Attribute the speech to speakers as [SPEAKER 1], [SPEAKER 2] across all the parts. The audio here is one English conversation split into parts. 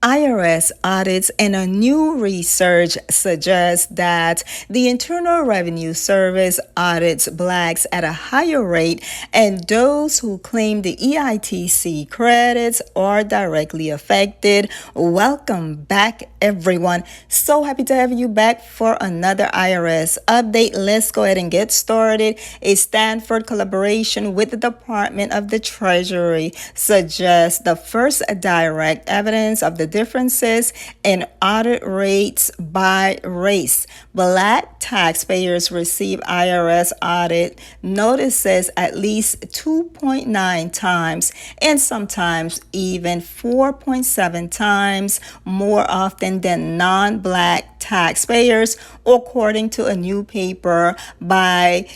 [SPEAKER 1] IRS audits and a new research suggests that the Internal Revenue Service audits blacks at a higher rate, and those who claim the EITC credits are directly affected. Welcome back, everyone. So happy to have you back for another IRS update. Let's go ahead and get started. A Stanford collaboration with the Department of the Treasury suggests the first direct evidence of the differences in audit rates by race. Black taxpayers receive IRS audit notices at least 2.9 times and sometimes even 4.7 times more often than non-black taxpayers, according to a new paper by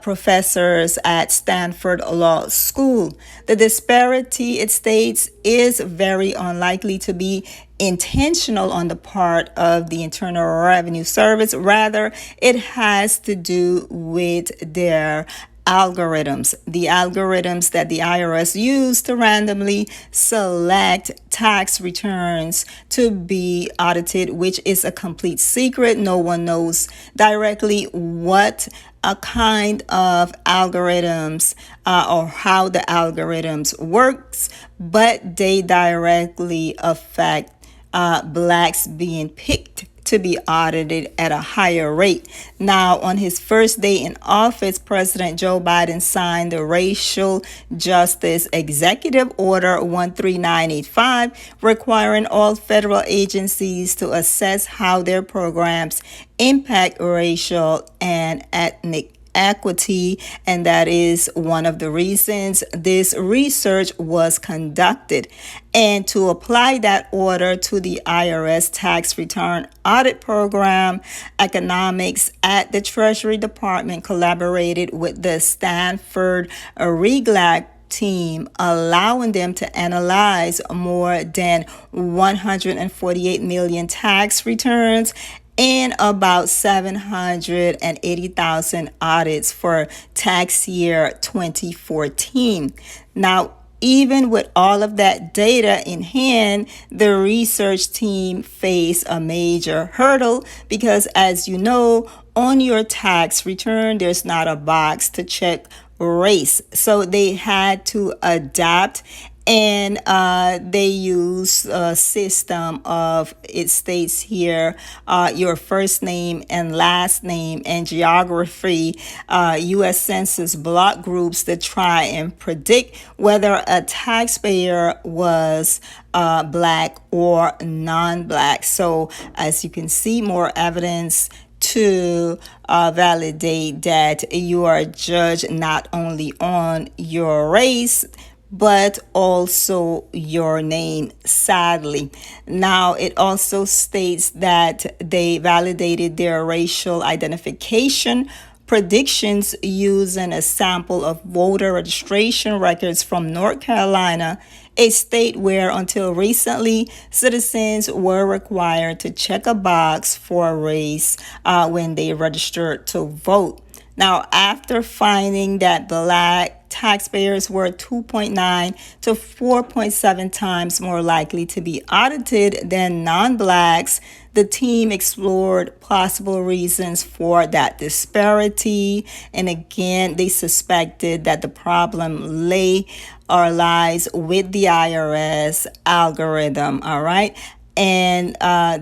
[SPEAKER 1] professors at Stanford Law School. The disparity, it states, is very unlikely to be intentional on the part of the Internal Revenue Service. Rather, it has to do with their algorithms, the algorithms that the IRS use to randomly select tax returns to be audited, which is a complete secret. No one knows directly what a kind of algorithms or how the algorithms works, but they directly affect blacks being picked to be audited at a higher rate. Now, on his first day in office, President Joe Biden signed the Racial Justice Executive Order 13985, requiring all federal agencies to assess how their programs impact racial and ethnic equity, and that is one of the reasons this research was conducted. And to apply that order to the IRS tax return audit program, economics at the Treasury Department collaborated with the Stanford RegLab team, allowing them to analyze more than 148 million tax returns and about 780,000 audits for tax year 2014. Now, even with all of that data in hand, the research team faced a major hurdle because, as you know, on your tax return, there's not a box to check race. So they had to adapt, and they use a system of, it states here, your first name and last name and geography, U.S. Census block groups to try and predict whether a taxpayer was black or non-black. So as you can see, more evidence to validate that you are judged not only on your race, but also your name, sadly. Now, it also states that they validated their racial identification predictions using a sample of voter registration records from North Carolina, a state where until recently citizens were required to check a box for race when they registered to vote. Now, after finding that black taxpayers were 2.9 to 4.7 times more likely to be audited than non-blacks, the team explored possible reasons for that disparity. And again, they suspected that the problem lies with the IRS algorithm, all right? And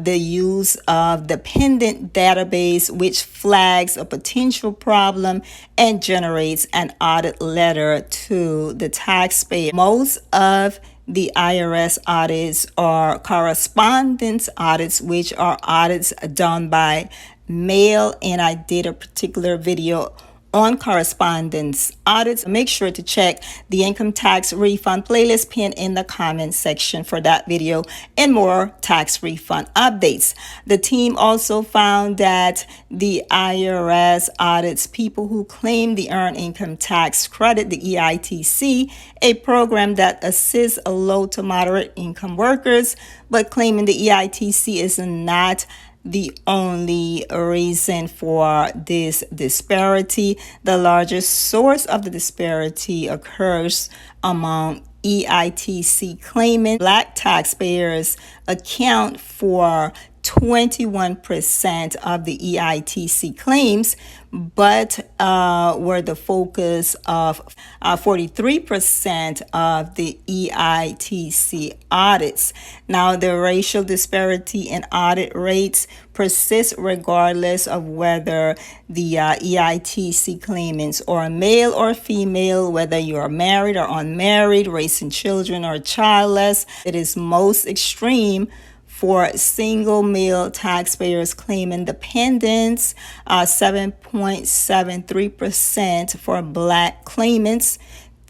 [SPEAKER 1] the use of dependent database, which flags a potential problem and generates an audit letter to the taxpayer. Most of the IRS audits are correspondence audits, which are audits done by mail, and I did a particular video on correspondence audits. Make sure to check the income tax refund playlist pinned in the comment section for that video and more tax refund updates. The team also found that the IRS audits people who claim the Earned Income Tax Credit, the EITC, a program that assists low to moderate income workers, but claiming the EITC is not the only reason for this disparity. The largest source of the disparity occurs among EITC claimants. Black taxpayers account for 21% of the EITC claims, but were the focus of 43% of the EITC audits. Now, the racial disparity in audit rates persists regardless of whether the EITC claimants are male or female, whether you are married or unmarried, raising children or childless. It is most extreme for single male taxpayers claiming dependents, 7.73% for Black claimants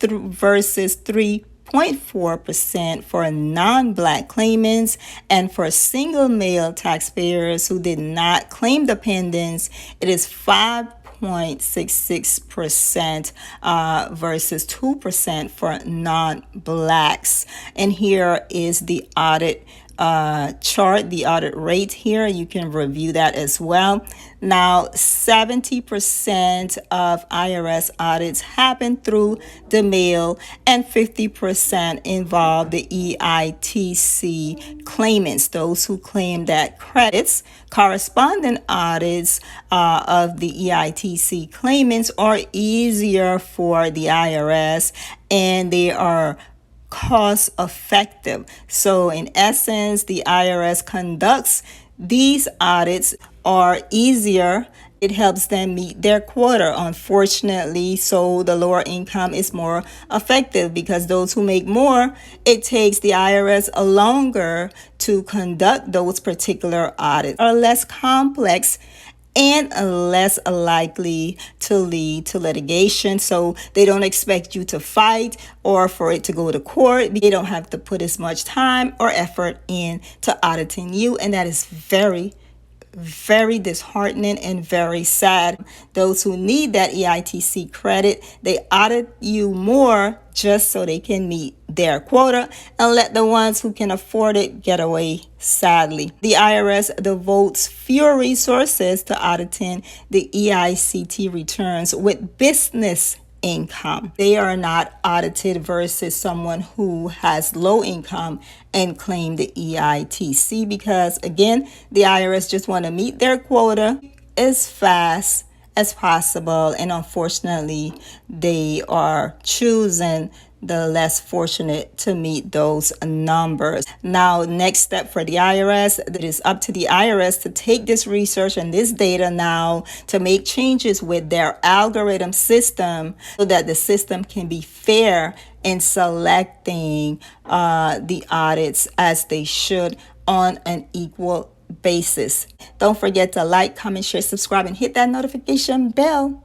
[SPEAKER 1] versus 3.4% for non-Black claimants, and for single male taxpayers who did not claim dependents, it is 5.66% versus 2% for non-Blacks. And here is the audit chart, the audit rate here. You can review that as well. Now, 70% of IRS audits happen through the mail, and 50% involve the EITC claimants, those who claim that credits. Corresponding audits of the EITC claimants are easier for the IRS, and they are cost effective. So in essence, the IRS conducts these audits are easier. It helps them meet their quota. Unfortunately, so the lower income is more effective because those who make more, it takes the IRS a longer to conduct those particular audits, are less complex and less likely to lead to litigation. So they don't expect you to fight or for it to go to court. They don't have to put as much time or effort into auditing you. And that is very disheartening and very sad. Those who need that EITC credit, they audit you more just so they can meet their quota and let the ones who can afford it get away, sadly. The IRS devotes fewer resources to auditing the EICT returns with business income. They are not audited versus someone who has low income and claim the EITC because, again, the IRS just want to meet their quota as fast as possible, and unfortunately, they are choosing the less fortunate to meet those numbers. Now, next step for the IRS, it is up to the IRS to take this research and this data now to make changes with their algorithm system so that the system can be fair in selecting the audits as they should on an equal basis. Don't forget to like, comment, share, subscribe, and hit that notification bell.